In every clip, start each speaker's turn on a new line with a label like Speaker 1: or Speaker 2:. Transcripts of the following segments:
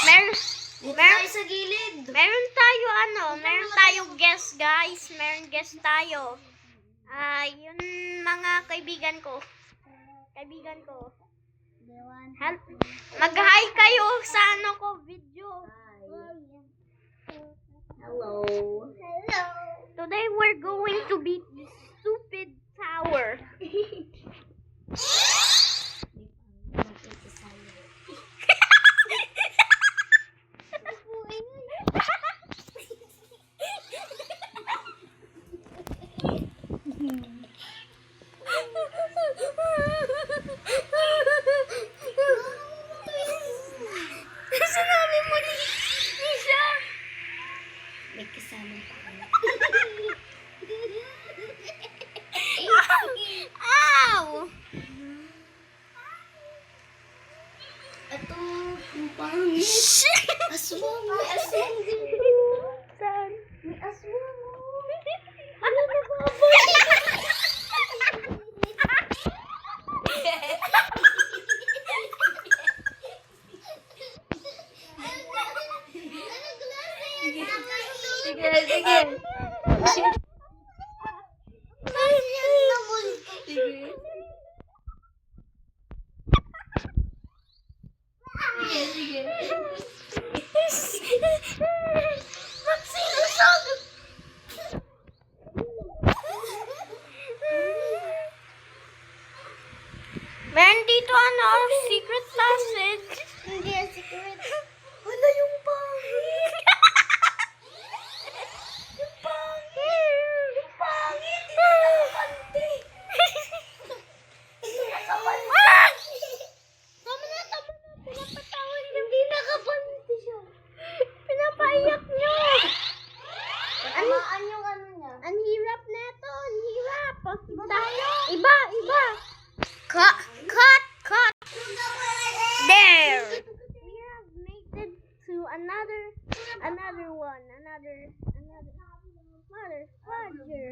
Speaker 1: Meron sa gilid.
Speaker 2: Meron tayong guest, guys. Meron guest tayo. Yun mga kaibigan ko. Mag-hi kayo sa video.
Speaker 1: Hello.
Speaker 2: Today we're going to beat this stupid tower. Sinabi mo ni siya.
Speaker 1: May kasama pa kami.
Speaker 2: Ow!
Speaker 1: Ito, ang pangit. Aswang, may aswang dito.
Speaker 2: Saan?
Speaker 1: May aswang.
Speaker 2: Ano na baboy?
Speaker 1: Sige.
Speaker 2: Meron dito secret passage.
Speaker 1: Hindi yan secret.
Speaker 2: Wala yung pangit. Yung pangit. Hindi nakapante. Tama na. Pinapatawad niyo.
Speaker 1: Hindi nakapante siya.
Speaker 2: Pinapaiyak niyo.
Speaker 1: Tamaan yung ano niya.
Speaker 2: Ang hirap na ito. Ang hirap. Iba. Cut. There. We have made it to another one. Another motherfucker.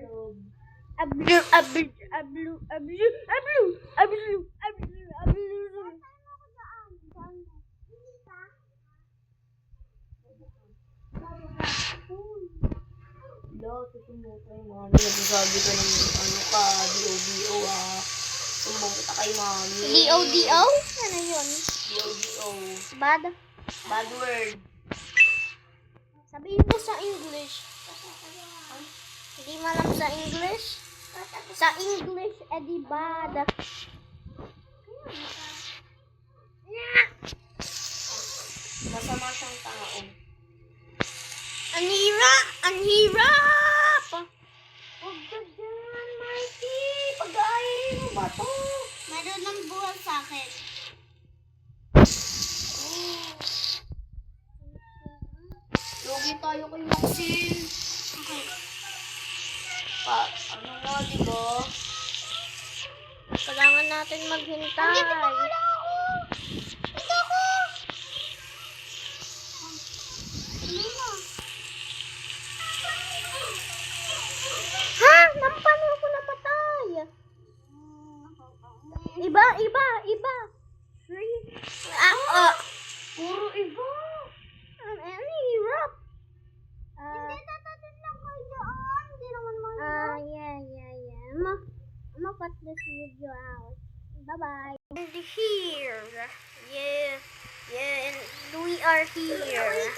Speaker 2: A blue.
Speaker 1: Tutumutin mo. Nagsasabi ka ng D-O-D-O Tumbong kita kay mami.
Speaker 2: D-O-D-O? Ano yun?
Speaker 1: D-O-D-O.
Speaker 2: Bad
Speaker 1: word.
Speaker 2: Sabihin mo sa English. Hindi mo alam sa English? Sa English, edi bad.
Speaker 1: Masama siyang tao.
Speaker 2: Ang hirap!
Speaker 1: Huwag ka dyan, Marky. Pag-aayain mo ba to?
Speaker 2: Meron ng buwan sa akin.
Speaker 1: Lugi tayo kay Maxine.
Speaker 2: Okay.
Speaker 1: Ano nga, diba?
Speaker 2: Kailangan natin maghintay.
Speaker 1: Ito ako!
Speaker 2: Ha? Paano ako napatay? Iba. Three.
Speaker 1: Puro iba.
Speaker 2: Ang hirap.
Speaker 1: Hindi, tatatin lang kayo dyan. Hindi naman
Speaker 2: Yeah. I'm gonna cut this video out. Bye-bye. And here. Yeah, and we are here.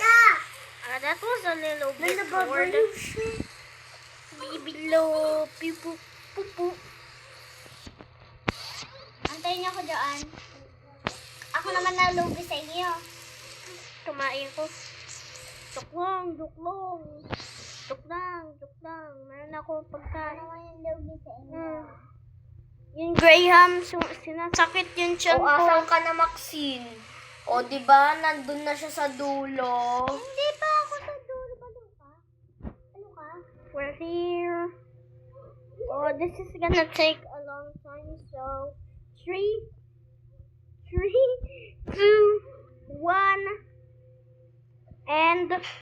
Speaker 2: That was a little bit bored. Below, pupu.
Speaker 1: Antayin niyo ako dyan. Ako naman nalugi sa inyo.
Speaker 2: Kumain ko. Tuklong. Meron ako pagkain.
Speaker 1: Ano yung lugi sa inyo?
Speaker 2: Yung Graham, sinasakit yung tiyan ko.
Speaker 1: Asan ka na, Maxine? O, diba? Nandun na siya sa dulo.
Speaker 2: Hindi pa ako sa dulo.
Speaker 1: Ano ka?
Speaker 2: We're here. Oh, this is gonna take a long time. So, 3, 2, 1, and